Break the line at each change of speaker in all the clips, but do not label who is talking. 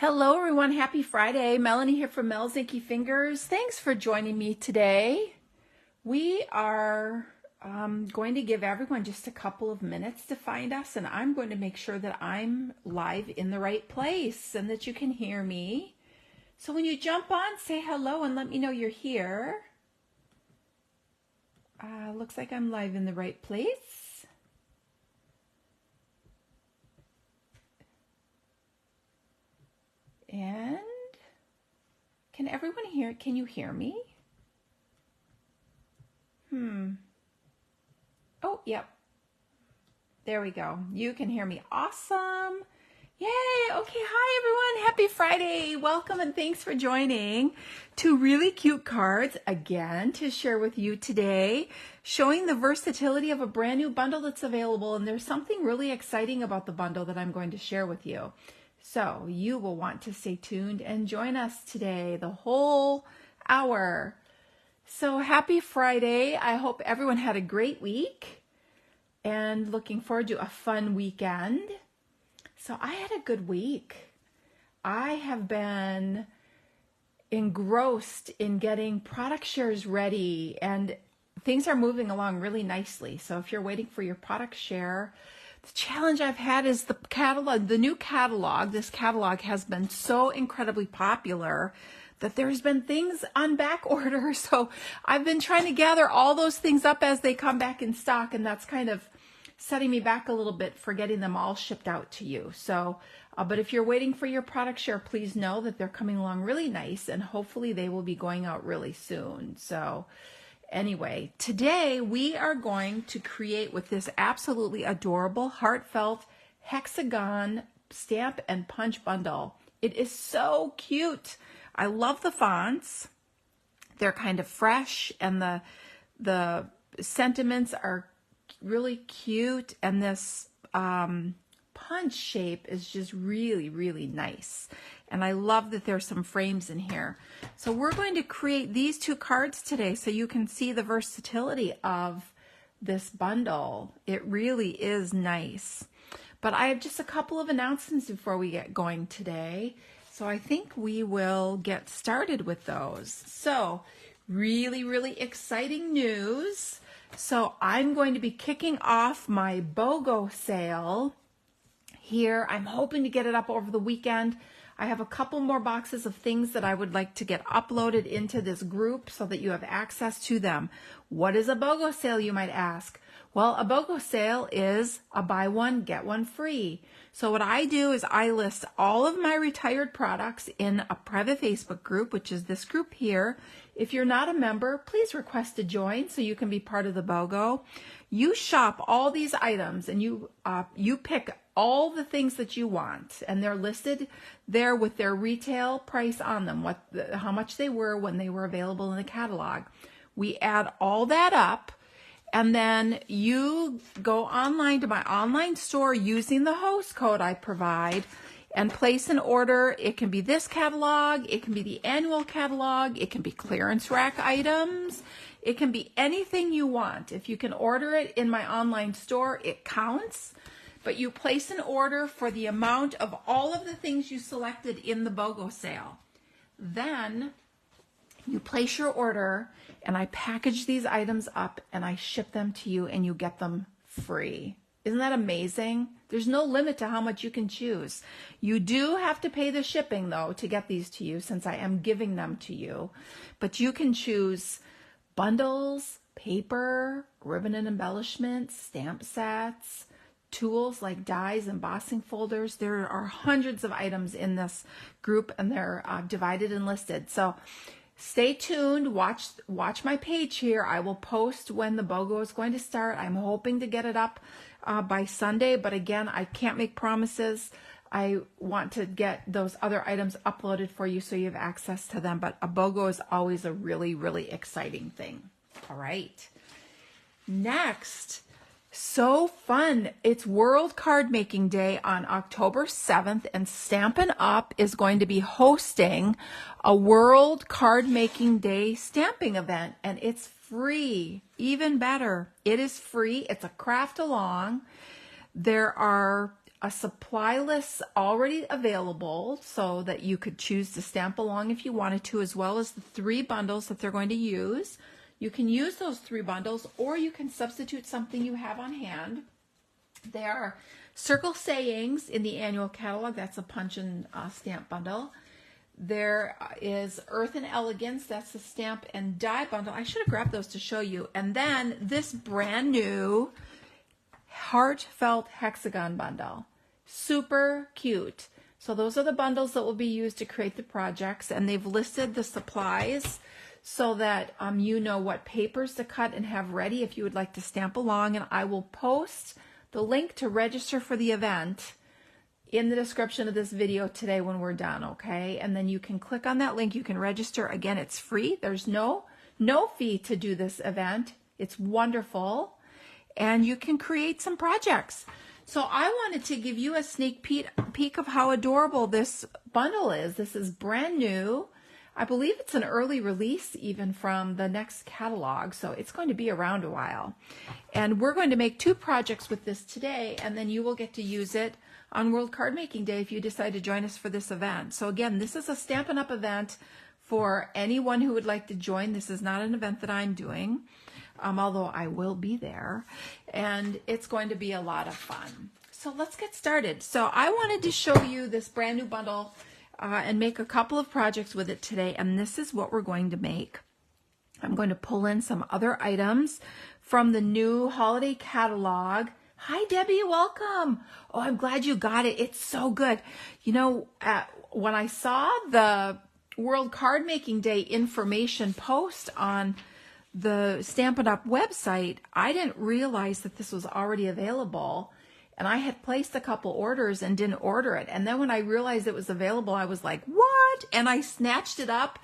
Hello everyone, happy Friday. Melanie here from Mels Inky Fingers. Thanks for joining me today. We are going to give everyone just a couple of minutes to find us, and I'm going to make sure that I'm live in the right place and that you can hear me. So when you jump on, say hello and let me know you're here. Looks like I'm live in the right place. And can everyone hear? Can you hear me? Oh, yep. There we go. You can hear me. Awesome. Yay. Okay. Hi, everyone. Happy Friday. Welcome and thanks for joining. Two really cute cards again to share with you today, showing the versatility of a brand new bundle that's available. And there's something really exciting about the bundle that I'm going to share with you. So you will want to stay tuned and join us today, the whole hour. So happy Friday. I hope everyone had a great week and looking forward to a fun weekend. So I had a good week. I have been engrossed in getting product shares ready, and things are moving along really nicely. So if you're waiting for your product share, the challenge I've had is the catalog, the new catalog. This catalog has been so incredibly popular that there's been things on back order. So I've been trying to gather all those things up as they come back in stock, and that's kind of setting me back a little bit for getting them all shipped out to you. So, but if you're waiting for your product share, please know that they're coming along really nice, and hopefully they will be going out really soon. So anyway, today we are going to create with this absolutely adorable Heartfelt Hexagon stamp and punch bundle. It is so cute. I love the fonts. They're kind of fresh, and the sentiments are really cute, and this punch shape is just really, really nice. And I love that there's some frames in here. So we're going to create these two cards today so you can see the versatility of this bundle. It really is nice. But I have just a couple of announcements before we get going today. So I think we will get started with those. So really, really exciting news. So I'm going to be kicking off my BOGO sale here. I'm hoping to get it up over the weekend. I have a couple more boxes of things that I would like to get uploaded into this group so that you have access to them. What is a BOGO sale, you might ask? Well, a BOGO sale is a buy one, get one free. So what I do is I list all of my retired products in a private Facebook group, which is this group here. If you're not a member, please request to join so you can be part of the BOGO. You shop all these items and you pick all the things that you want, and they're listed there with their retail price on them, how much they were when they were available in the catalog. We add all that up, and then you go online to my online store using the host code I provide and place an order. It can be this catalog, it can be the annual catalog, it can be clearance rack items, it can be anything you want. If you can order it in my online store, it counts. But you place an order for the amount of all of the things you selected in the BOGO sale. Then you place your order, and I package these items up and I ship them to you, and you get them free. Isn't that amazing? There's no limit to how much you can choose. You do have to pay the shipping though to get these to you, since I am giving them to you. But you can choose bundles, paper, ribbon and embellishments, stamp sets, tools like dies, embossing folders. There are hundreds of items in this group, and they're divided and listed. So stay tuned, watch my page here. I will post when the BOGO is going to start. I'm hoping to get it up by Sunday, but again, I can't make promises. I want to get those other items uploaded for you so you have access to them, but a BOGO is always a really, really exciting thing. All right. Next, so fun. It's World Card Making Day on October 7th, and Stampin' Up! Is going to be hosting a World Card Making Day stamping event, and it's free. Even better, it is free. It's a craft along. There are a supply list already available so that you could choose to stamp along if you wanted to, as well as the 3 bundles that they're going to use. You can use those 3 bundles, or you can substitute something you have on hand. There are circle sayings in the annual catalog. That's a punch and stamp bundle. There is Earth and Elegance. That's the stamp and die bundle. I should have grabbed those to show you. And then this brand new Heartfelt Hexagon bundle. Super cute. So those are the bundles that will be used to create the projects, and they've listed the supplies so that you know what papers to cut and have ready if you would like to stamp along. And I will post the link to register for the event in the description of this video today when we're done, okay? And then you can click on that link. You can register. Again, it's free. There's no fee to do this event. It's wonderful. And you can create some projects. So I wanted to give you a sneak peek of how adorable this bundle is. This is brand new. I believe it's an early release even from the next catalog, so it's going to be around a while. And we're going to make 2 projects with this today, and then you will get to use it on World Card Making Day if you decide to join us for this event. So again, this is a Stampin' Up! Event for anyone who would like to join. This is not an event that I'm doing, although I will be there, and it's going to be a lot of fun. So let's get started. So I wanted to show you this brand new bundle and make a couple of projects with it today, and this is what we're going to make. I'm going to pull in some other items from the new holiday catalog. Hi, Debbie, welcome. Oh, I'm glad you got it. It's so good. You know, when I saw the World Card Making Day information post on the Stampin' Up! Website, I didn't realize that this was already available. And I had placed a couple orders and didn't order it. And then when I realized it was available, I was like, what? And I snatched it up,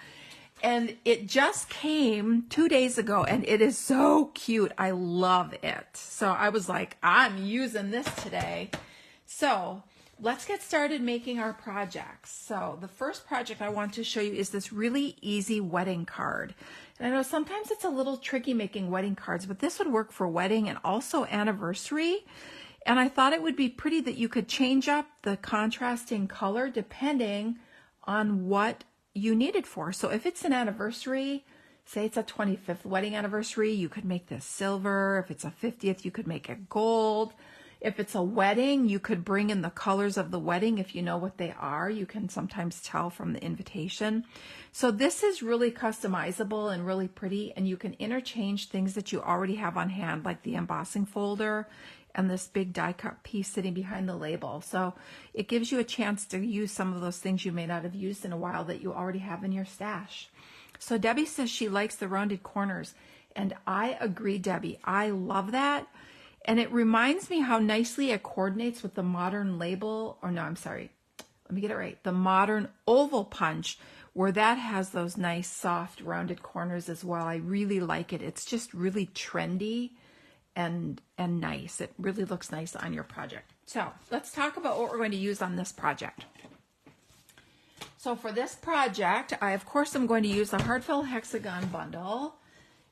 and it just came 2 days ago, and it is so cute. I love it. So I was like, I'm using this today. So let's get started making our projects. So the first project I want to show you is this really easy wedding card. And I know sometimes it's a little tricky making wedding cards, but this would work for wedding and also anniversary. And I thought it would be pretty that you could change up the contrasting color depending on what you need it for. So if it's an anniversary, say it's a 25th wedding anniversary, you could make this silver. If it's a 50th, you could make it gold. If it's a wedding, you could bring in the colors of the wedding if you know what they are. You can sometimes tell from the invitation. So this is really customizable and really pretty, and you can interchange things that you already have on hand, like the embossing folder and this big die cut piece sitting behind the label. So it gives you a chance to use some of those things you may not have used in a while that you already have in your stash. So Debbie says she likes the rounded corners, and I agree, Debbie. I love that. And it reminds me how nicely it coordinates with the modern label, or no, I'm sorry, let me get it right. The modern oval punch, where that has those nice soft rounded corners as well. I really like it. It's just really trendy and nice. It really looks nice on your project. So let's talk about what we're going to use on this project. So for this project, I of course am going to use the Heartfelt Hexagon bundle,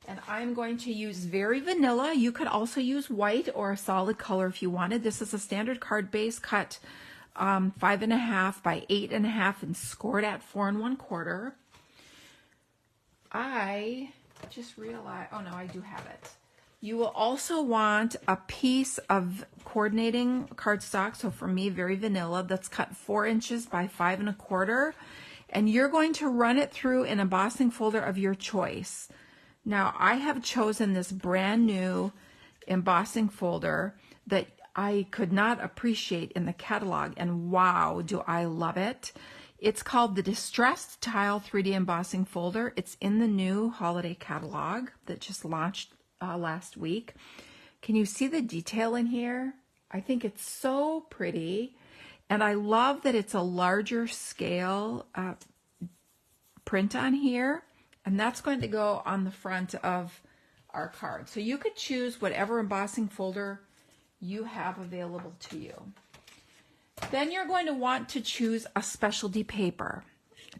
and I'm going to use Very Vanilla. You could also use white or a solid color if you wanted. This is a standard card base cut 5.5 by 8.5 and scored at 4 1/4. I just realized, oh no, I do have it. You will also want a piece of coordinating cardstock. So for me, Very Vanilla, that's cut 4 inches by 5 1/4. And you're going to run it through an embossing folder of your choice. Now, I have chosen this brand new embossing folder that I could not appreciate in the catalog, and wow, do I love it. It's called the Distressed Tile 3D Embossing Folder. It's in the new holiday catalog that just launched last week. Can you see the detail in here? I think it's so pretty, and I love that it's a larger scale print on here, and that's going to go on the front of our card. So you could choose whatever embossing folder you have available to you. Then you're going to want to choose a specialty paper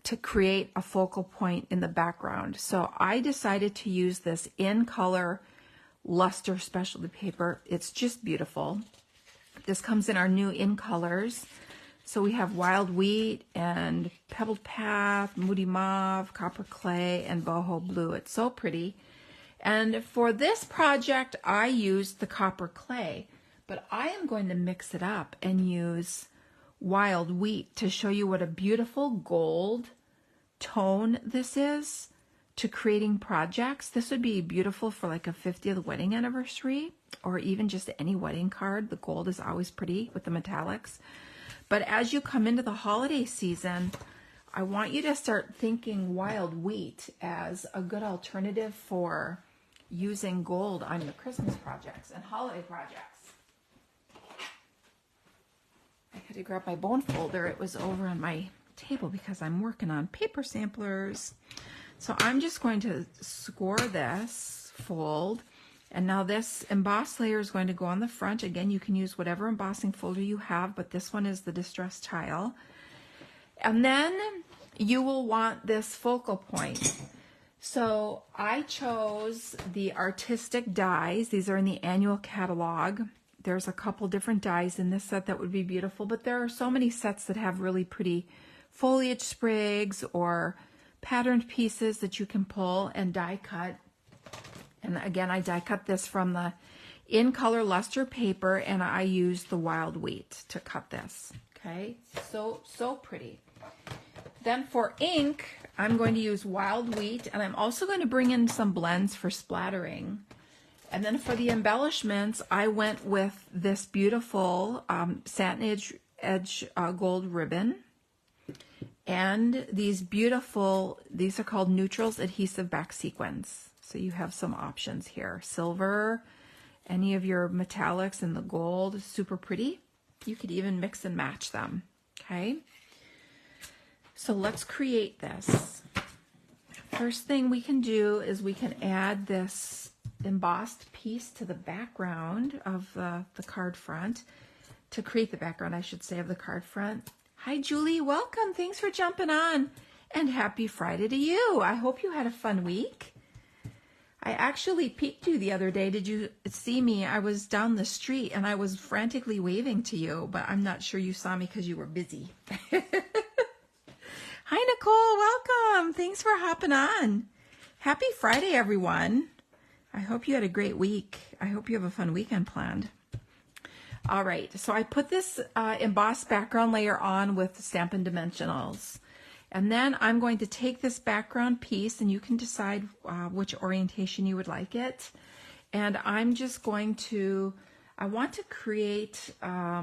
to create a focal point in the background. So I decided to use this In Color Luster specialty paper. It's just beautiful. This comes in our new in colors. So we have Wild Wheat and Pebbled Path, Moody Mauve, Copper Clay, and Boho Blue. It's so pretty. And for this project, I used the Copper Clay, but I am going to mix it up and use Wild Wheat to show you what a beautiful gold tone this is to creating projects. This would be beautiful for like a 50th wedding anniversary or even just any wedding card. The gold is always pretty with the metallics. But as you come into the holiday season, I want you to start thinking Wild Wheat as a good alternative for using gold on your Christmas projects and holiday projects. I had to grab my bone folder. It was over on my table because I'm working on paper samplers. So I'm just going to score this fold. And now this emboss layer is going to go on the front. Again, you can use whatever embossing folder you have, but this one is the distressed tile. And then you will want this focal point. So I chose the artistic dies. These are in the annual catalog. There's a couple different dies in this set that would be beautiful, but there are so many sets that have really pretty foliage sprigs or patterned pieces that you can pull and die cut. And again, I die cut this from the in color luster paper, and I used the Wild Wheat to cut this. Okay, so pretty. Then for ink, I'm going to use Wild Wheat, and I'm also going to bring in some blends for splattering. And then for the embellishments, I went with this beautiful satin edge gold ribbon. And these are called Neutrals Adhesive Back Sequins. So you have some options here. Silver, any of your metallics and the gold, super pretty. You could even mix and match them, okay? So let's create this. First thing we can do is we can add this embossed piece to the background of the card front, to create the background, I should say, of the card front. Hi, Julie. Welcome. Thanks for jumping on. And happy Friday to you. I hope you had a fun week. I actually peeked you the other day. Did you see me? I was down the street and I was frantically waving to you, but I'm not sure you saw me because you were busy. Hi, Nicole. Welcome. Thanks for hopping on. Happy Friday, everyone. I hope you had a great week. I hope you have a fun weekend planned. All right, so I put this embossed background layer on with Stampin' Dimensionals. And then I'm going to take this background piece, and you can decide which orientation you would like it. And I'm just going to, I want to create, I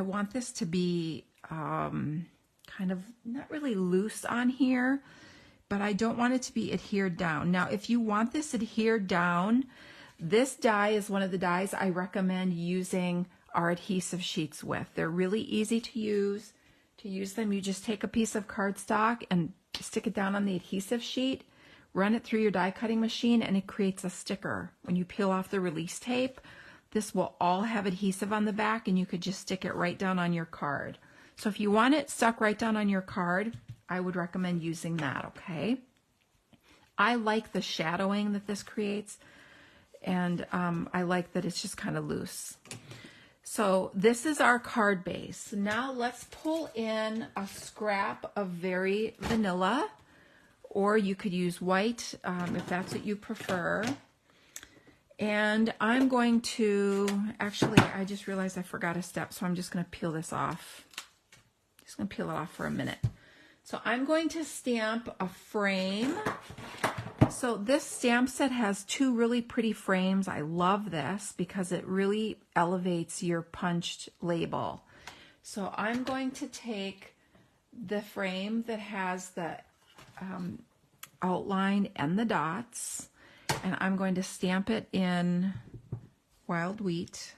want this to be kind of not really loose on here, but I don't want it to be adhered down. Now, if you want this adhered down, this die is one of the dies I recommend using our adhesive sheets with. They're really easy to use. To use them, you just take a piece of cardstock and stick it down on the adhesive sheet, run it through your die cutting machine, and it creates a sticker. When you peel off the release tape, this will all have adhesive on the back, and you could just stick it right down on your card. So if you want it stuck right down on your card, I would recommend using that, okay? I like the shadowing that this creates, and I like that it's just kind of loose. So this is our card base. Now let's pull in a scrap of very vanilla, or you could use white if that's what you prefer. And I'm going to, actually, I just realized I forgot a step, so I'm just going to peel this off. Just going to peel it off for a minute. So I'm going to stamp a frame. So this stamp set has two really pretty frames. I love this because it really elevates your punched label. So I'm going to take the frame that has the outline and the dots, and I'm going to stamp it in Wild Wheat.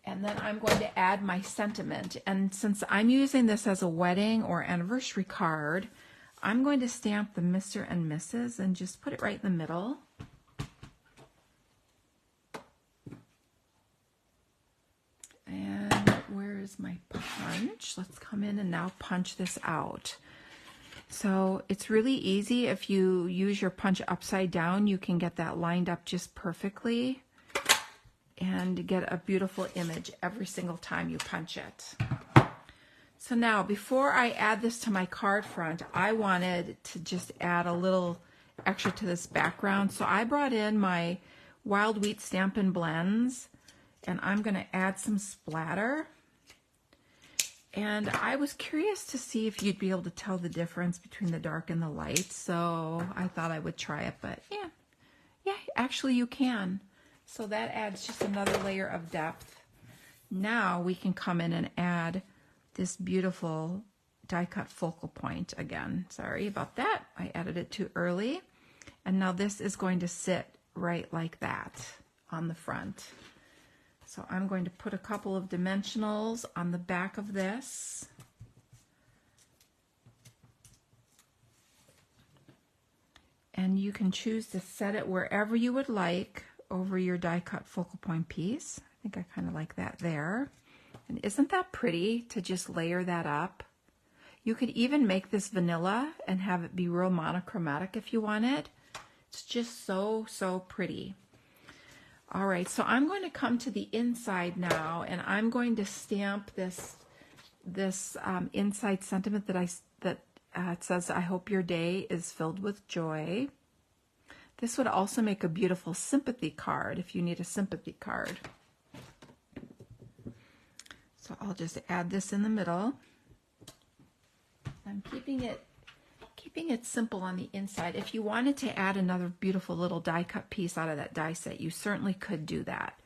And then I'm going to add my sentiment. And since I'm using this as a wedding or anniversary card, I'm going to stamp the Mr. and Mrs. and just put it right in the middle. And where is my punch? Let's come in and now punch this out. So it's really easy. If you use your punch upside down, you can get that lined up just perfectly and get a beautiful image every single time you punch it. So now, before I add this to my card front, I wanted to just add a little extra to this background. So I brought in my Wild Wheat Stampin' Blends, and I'm going to add some splatter. And I was curious to see if you'd be able to tell the difference between the dark and the light, so I thought I would try it, but yeah, actually you can. So that adds just another layer of depth. Now we can come in and add this beautiful die cut focal point again. Sorry about that. I added it too early. And now this is going to sit right like that on the front. So I'm going to put a couple of dimensionals on the back of this. And you can choose to set it wherever you would like over your die cut focal point piece. I think I kind of like that there. And isn't that pretty to just layer that up? You could even make this vanilla and have it be real monochromatic if you wanted. It's just so, so pretty. All right, so I'm going to come to the inside now, and I'm going to stamp this inside sentiment that it says, "I hope your day is filled with joy." This would also make a beautiful sympathy card if you need a sympathy card. So I'll just add this in the middle. I'm keeping it simple on the inside. If you wanted to add another beautiful little die cut piece out of that die set, you certainly could do that.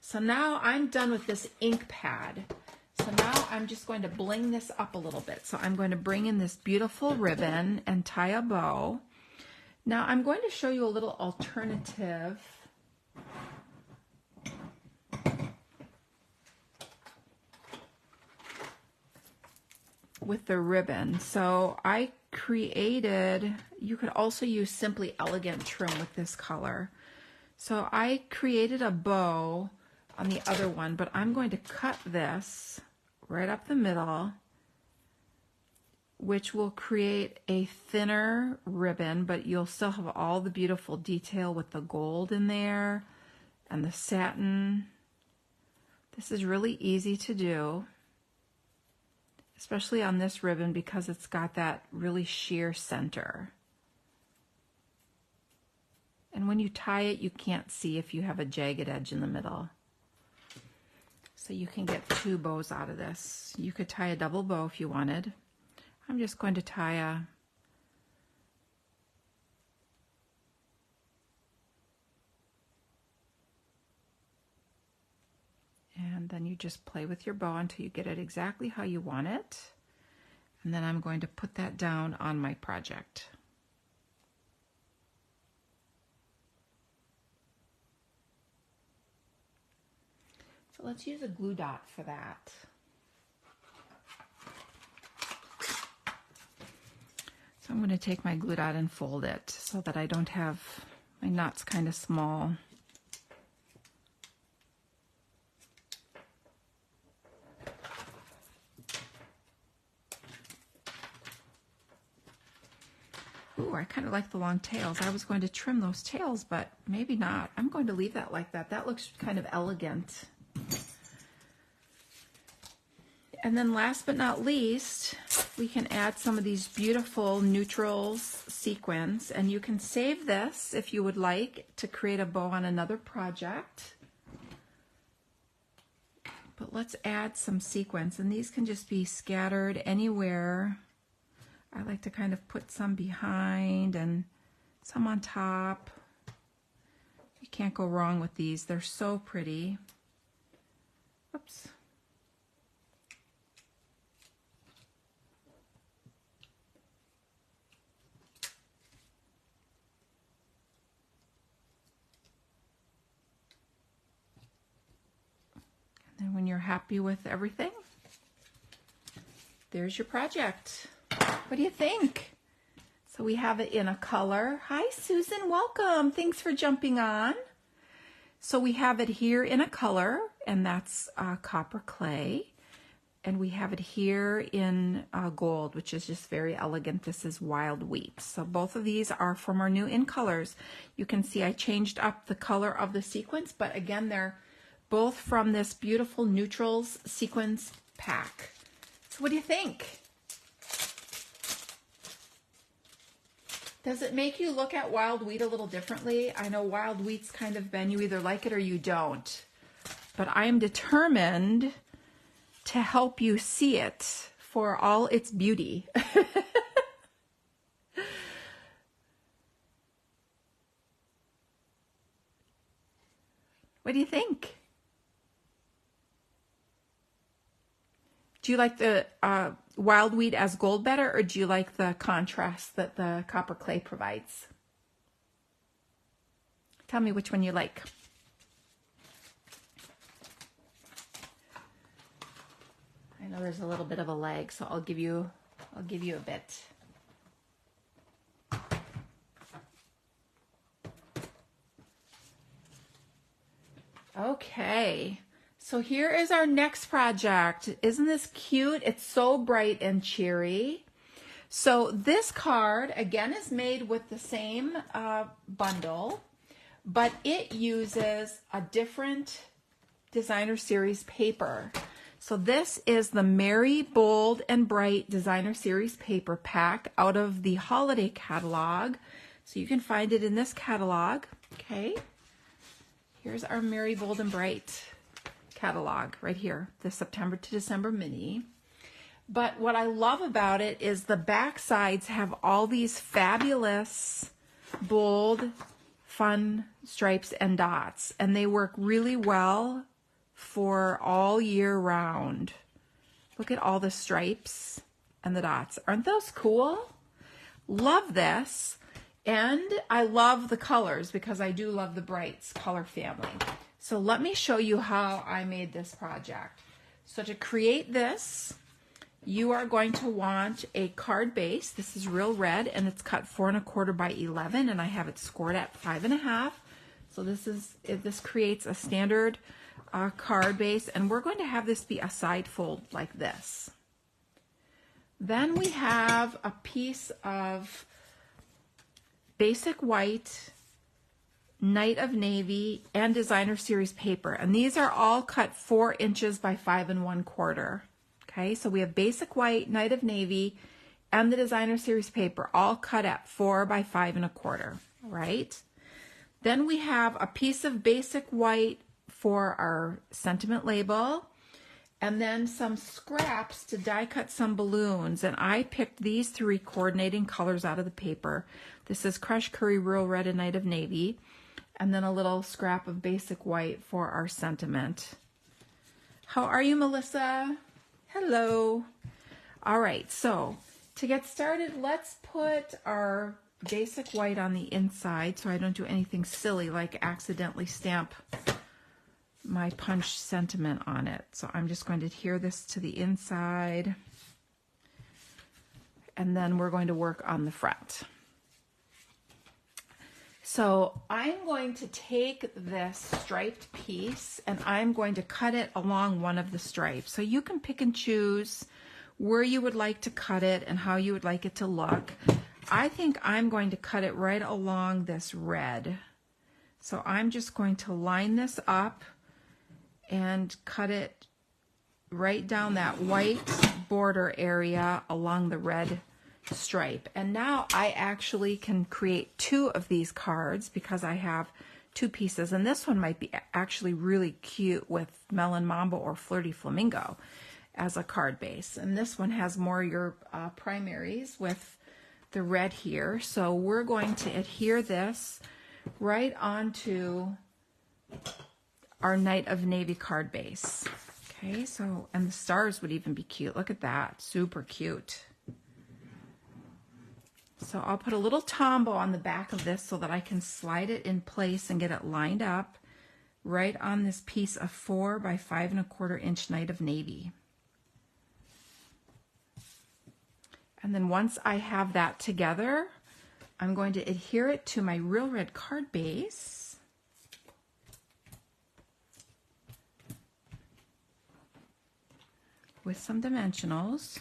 So now I'm done with this ink pad. So now I'm just going to bling this up a little bit. So I'm going to bring in this beautiful ribbon and tie a bow. Now I'm going to show you a little alternative. With the ribbon. So I created, you could also use Simply Elegant trim with this color. So I created a bow on the other one, but I'm going to cut this right up the middle, which will create a thinner ribbon, but you'll still have all the beautiful detail with the gold in there and the satin. This is really easy to do, especially on this ribbon because it's got that really sheer center. And when you tie it, you can't see if you have a jagged edge in the middle. So you can get two bows out of this. You could tie a double bow if you wanted. I'm just going to tie a and then you just play with your bow until you get it exactly how you want it. And then I'm going to put that down on my project. So let's use a glue dot for that. So I'm going to take my glue dot and fold it so that I don't have my knots kind of small. Ooh, I kind of like the long tails. I was going to trim those tails, but maybe not. I'm going to leave that like that. That looks kind of elegant. And then last but not least, we can add some of these beautiful neutrals sequins, and you can save this if you would like to create a bow on another project. But let's add some sequins, and these can just be scattered anywhere. I like to kind of put some behind and some on top. You can't go wrong with these. They're so pretty. Oops. And when you're happy with everything, there's your project. What do you think? So we have it in a color. Hi, Susan, welcome. Thanks for jumping on. So we have it here in a color, and that's copper clay. And we have it here in gold, which is just very elegant. This is Wild Wheat. So both of these are from our new In Colors. You can see I changed up the color of the sequins, but again, they're both from this beautiful Neutrals sequins pack. So what do you think? Does it make you look at Wild Wheat a little differently? I know Wild Wheat's kind of been, you either like it or you don't. But I am determined to help you see it for all its beauty. What do you think? Do you like the Wild Wheat as gold better, or do you like the contrast that the copper clay provides? Tell me which one you like. I know there's a little bit of a lag, so I'll give you a bit. Okay, so here is our next project. Isn't this cute? It's so bright and cheery. So this card, again, is made with the same bundle, but it uses a different designer series paper. So this is the Merry, Bold, and Bright Designer Series paper pack out of the holiday catalog. So you can find it in this catalog, okay? Here's our Merry, Bold, and Bright catalog right here, the September to December mini. But what I love about it is the back sides have all these fabulous, bold, fun stripes and dots, and they work really well for all year round. Look at all the stripes and the dots. Aren't those cool? Love this. And I love the colors because I do love the Brights color family. So let me show you how I made this project. So to create this, you are going to want a card base. This is real red and it's cut 4 1/4 by 11, and I have it scored at 5 1/2. So this creates a standard card base, and we're going to have this be a side fold like this. Then we have a piece of basic white, Night of Navy, and designer series paper, and these are all cut 4 inches by 5 1/4. Okay, so we have basic white, Night of Navy, and the designer series paper all cut at 4 by 5 1/4. Right? Then we have a piece of basic white for our sentiment label, and then some scraps to die cut some balloons, and I picked these 3 coordinating colors out of the paper. This is Crushed Curry, Real Red, and Night of Navy, and then a little scrap of basic white for our sentiment. How are you, Melissa? Hello. All right, so to get started, let's put our basic white on the inside so I don't do anything silly like accidentally stamp my punch sentiment on it. So I'm just going to adhere this to the inside, and then we're going to work on the front. So I'm going to take this striped piece and I'm going to cut it along one of the stripes. So you can pick and choose where you would like to cut it and how you would like it to look. I think I'm going to cut it right along this red. So I'm just going to line this up and cut it right down that white border area along the red stripe. And now I actually can create 2 of these cards because I have 2 pieces, and this one might be actually really cute with Melon Mambo or Flirty Flamingo as a card base. And this one has more your primaries with the red here. So we're going to adhere this right onto our Night of Navy card base. Okay, so, and the stars would even be cute. Look at that, super cute. So I'll put a little tombow on the back of this so that I can slide it in place and get it lined up right on this piece of 4 by 5 1/4 inch Night of Navy. And then once I have that together, I'm going to adhere it to my Real Red card base. with some dimensionals.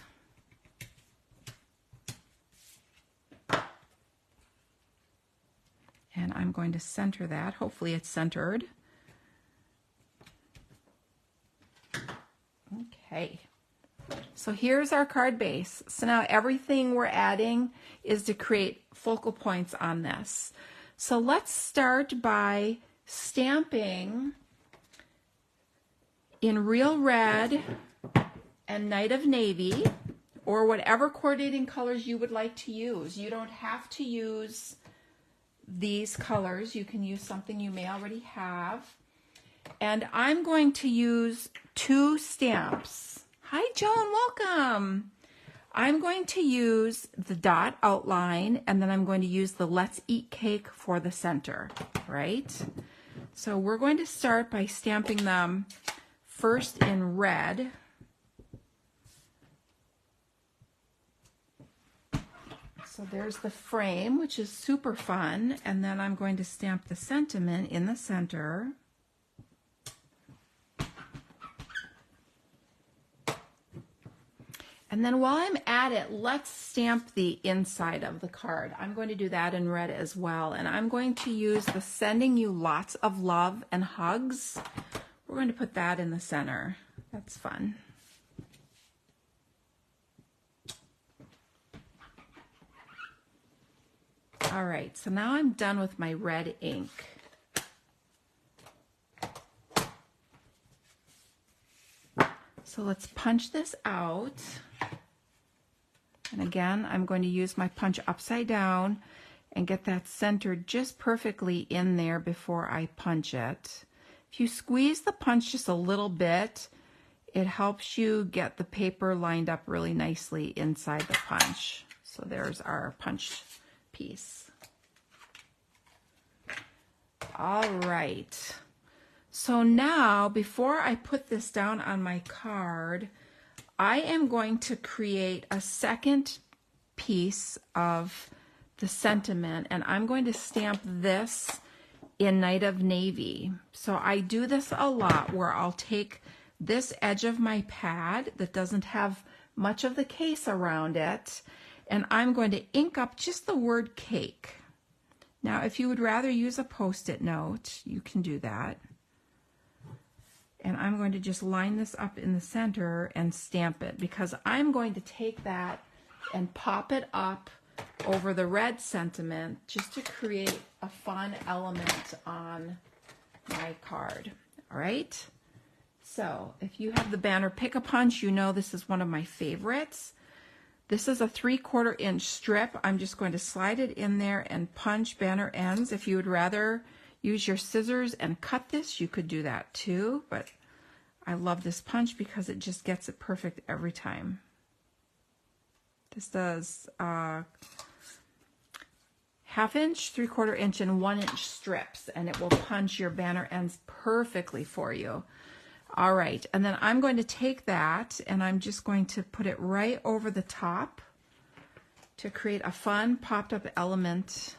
And I'm going to center that. Hopefully it's centered. Okay. So here's our card base. So now everything we're adding is to create focal points on this. So let's start by stamping in Real Red and Night of Navy, or whatever coordinating colors you would like to use. You don't have to use these colors. You can use something you may already have. And I'm going to use 2 stamps. Hi, Joan, welcome. I'm going to use the dot outline, and then I'm going to use the Let's Eat Cake for the center, right? So we're going to start by stamping them first in red. So there's the frame, which is super fun, and then I'm going to stamp the sentiment in the center. And then while I'm at it, let's stamp the inside of the card. I'm going to do that in red as well, and I'm going to use the Sending You Lots of Love and Hugs. We're going to put that in the center. That's fun. All right, so now I'm done with my red ink. So let's punch this out. And again, I'm going to use my punch upside down and get that centered just perfectly in there before I punch it. If you squeeze the punch just a little bit, it helps you get the paper lined up really nicely inside the punch. So there's our punch piece. All right. So now, before I put this down on my card, I am going to create a second piece of the sentiment, and I'm going to stamp this in Night of Navy. So I do this a lot, where I'll take this edge of my pad that doesn't have much of the case around it, and I'm going to ink up just the word cake. Now, if you would rather use a Post-it note, you can do that. And I'm going to just line this up in the center and stamp it, because I'm going to take that and pop it up over the red sentiment just to create a fun element on my card. All right. So if you have the banner Pick-a-Punch, you know this is one of my favorites. This is a 3/4 inch strip. I'm just going to slide it in there and punch banner ends. If you would rather use your scissors and cut this, you could do that too, but I love this punch because it just gets it perfect every time. This does 1/2 inch, 3/4 inch, and 1 inch strips, and it will punch your banner ends perfectly for you. All right, and then I'm going to take that and I'm just going to put it right over the top to create a fun popped up element.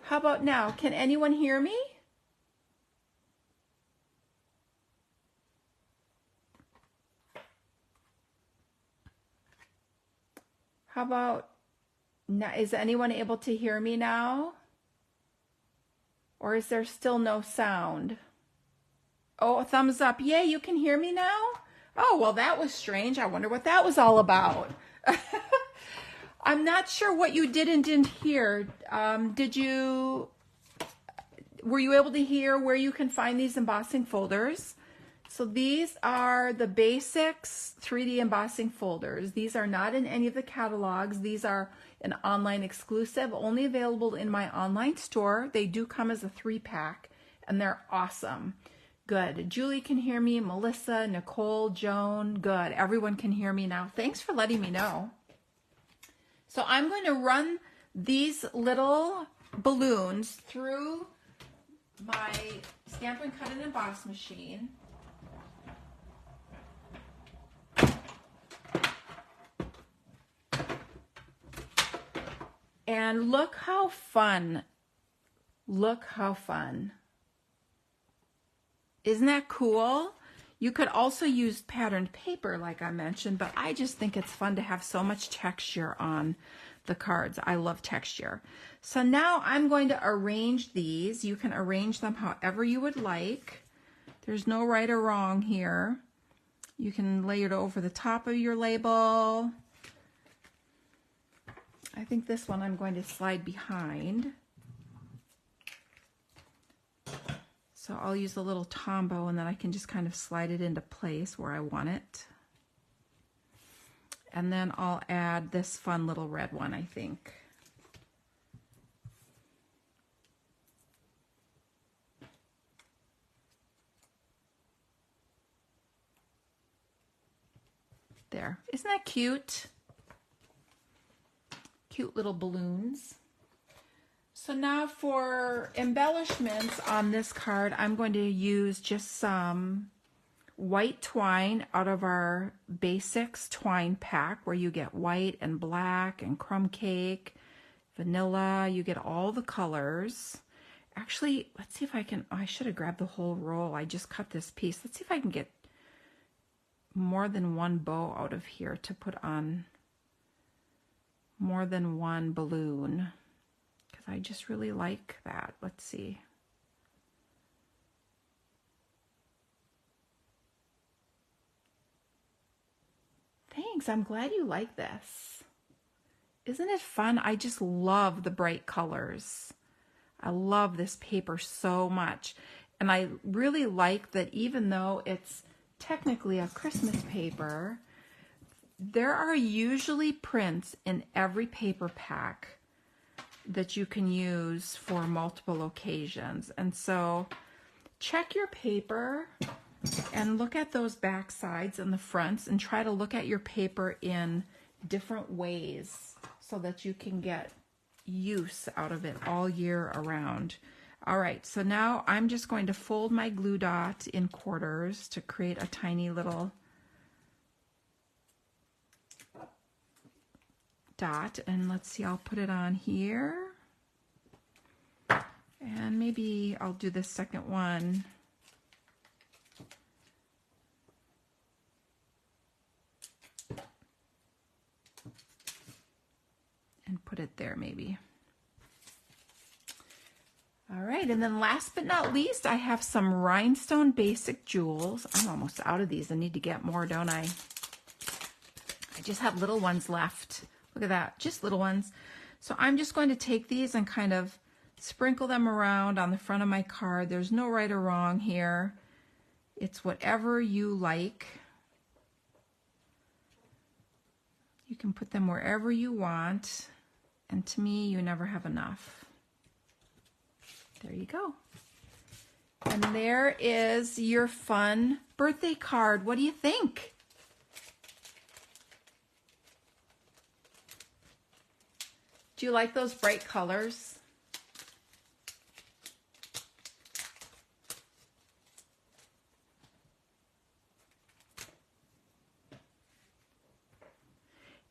How about now? Can anyone hear me? How about now? Is anyone able to hear me now? Or is there still no sound? Oh, a thumbs up. Yay, you can hear me now? Oh, well, that was strange. I wonder what that was all about. I'm not sure what you did and didn't hear. Were you able to hear where you can find these embossing folders? So these are the basics 3D embossing folders. These are not in any of the catalogs. These are an online exclusive, only available in my online store. They do come as a 3-pack and they're awesome. Good. Julie can hear me, Melissa, Nicole, Joan. Good. Everyone can hear me now. Thanks for letting me know. So I'm going to run these little balloons through my Stampin' Cut and Emboss machine. And look how fun. Look how fun. Isn't that cool? You could also use patterned paper like I mentioned, but I just think it's fun to have so much texture on the cards. I love texture. So now I'm going to arrange these. You can arrange them however you would like. There's no right or wrong here. You can lay it over the top of your label. I think this one I'm going to slide behind. So I'll use a little Tombow and then I can just kind of slide it into place where I want it. And then I'll add this fun little red one, I think. There. Isn't that cute? Cute little balloons. So now for embellishments on this card, I'm going to use just some white twine out of our basics twine pack where you get white and black and crumb cake, vanilla, you get all the colors. Actually, let's see if I can, oh, I should have grabbed the whole roll. I just cut this piece. Let's see if I can get more than one bow out of here to put on more than one balloon. I just really like that. Let's see. Thanks. I'm glad you like this. Isn't it fun? I just love the bright colors. I love this paper so much. And I really like that even though it's technically a Christmas paper, there are usually prints in every paper pack that you can use for multiple occasions. And so check your paper and look at those back sides and the fronts and try to look at your paper in different ways so that you can get use out of it all year around. All right, so now I'm just going to fold my glue dot in quarters to create a tiny little dot, and let's see, I'll put it on here, and maybe I'll do the second one and put it there maybe. All right, and then last but not least, I have some rhinestone basic jewels. I'm almost out of these. I need to get more, don't I? I just have little ones left. Look at that, just little ones. So I'm just going to take these and kind of sprinkle them around on the front of my card. There's no right or wrong here. It's whatever you like. You can put them wherever you want. And to me, you never have enough. There you go. And there is your fun birthday card. What do you think? Do you like those bright colors?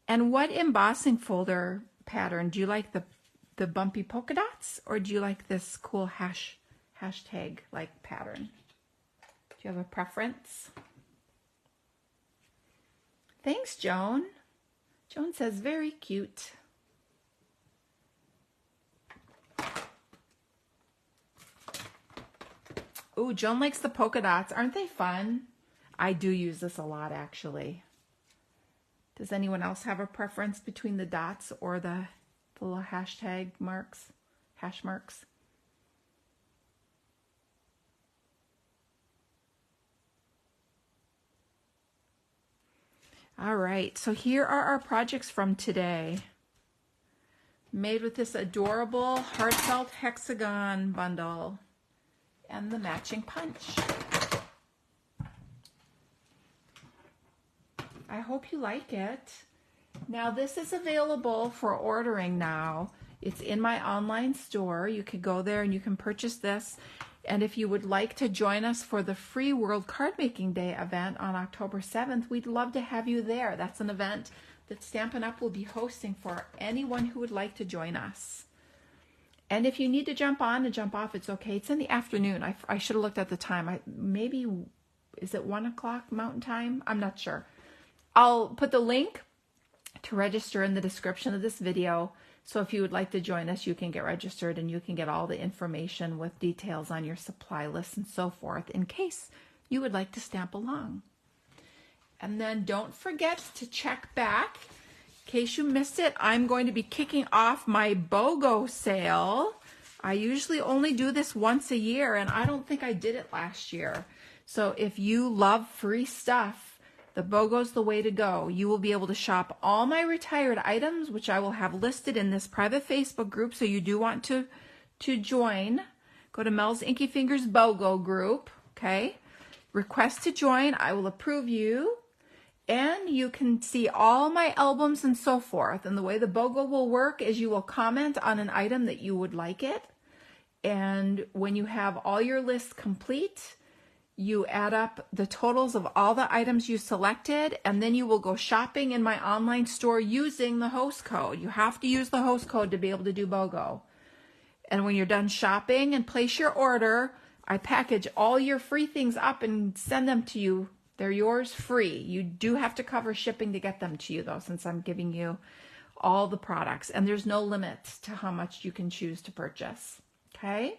And what embossing folder pattern? Do you like the the bumpy polka dots, or do you like this cool hashtag like pattern? Do you have a preference? Thanks, Joan. Joan says very cute. Ooh, Joan likes the polka dots. Aren't they fun? I do use this a lot, actually. Does anyone else have a preference between the dots or the little hashtag marks, hash marks? All right, so here are our projects from today. Made with this adorable Heartfelt Hexagon bundle and the matching punch. I hope you like it. Now this is available for ordering now. It's in my online store. You can go there and you can purchase this. And if you would like to join us for the free World Card Making Day event on October 7th, we'd love to have you there. That's an event that Stampin' Up! Will be hosting for anyone who would like to join us. And if you need to jump on and jump off, it's okay. It's in the afternoon. I should have looked at the time. Maybe, is it 1 o'clock Mountain Time? I'm not sure. I'll put the link to register in the description of this video. So if you would like to join us, you can get registered and you can get all the information with details on your supply list and so forth in case you would like to stamp along. And then don't forget to check back. In case you missed it, I'm going to be kicking off my BOGO sale. I usually only do this once a year, and I don't think I did it last year. So if you love free stuff, the BOGO's the way to go. You will be able to shop all my retired items, which I will have listed in this private Facebook group. So you do want to join. Go to Mels Inky Fingers BOGO group, okay? Request to join. I will approve you. And you can see all my albums and so forth. And the way the BOGO will work is you will comment on an item that you would like it. And when you have all your lists complete, you add up the totals of all the items you selected, and then you will go shopping in my online store using the host code. You have to use the host code to be able to do BOGO. And when you're done shopping and place your order, I package all your free things up and send them to you. They're yours free. You do have to cover shipping to get them to you, though, since I'm giving you all the products. And there's no limit to how much you can choose to purchase. Okay?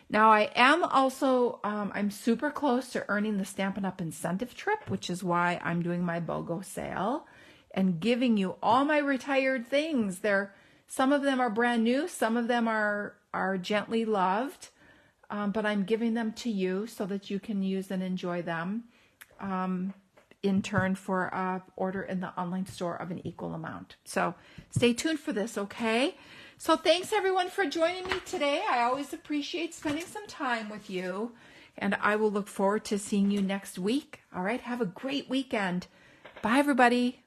Now, I am also, I'm super close to earning the Stampin' Up! Incentive trip, which is why I'm doing my BOGO sale and giving you all my retired things. Some of them are brand new. Some of them are gently loved, but I'm giving them to you so that you can use and enjoy them. In turn for a order in the online store of an equal amount. So stay tuned for this, okay? So thanks everyone for joining me today. I always appreciate spending some time with you, and I will look forward to seeing you next week. All right, have a great weekend. Bye everybody.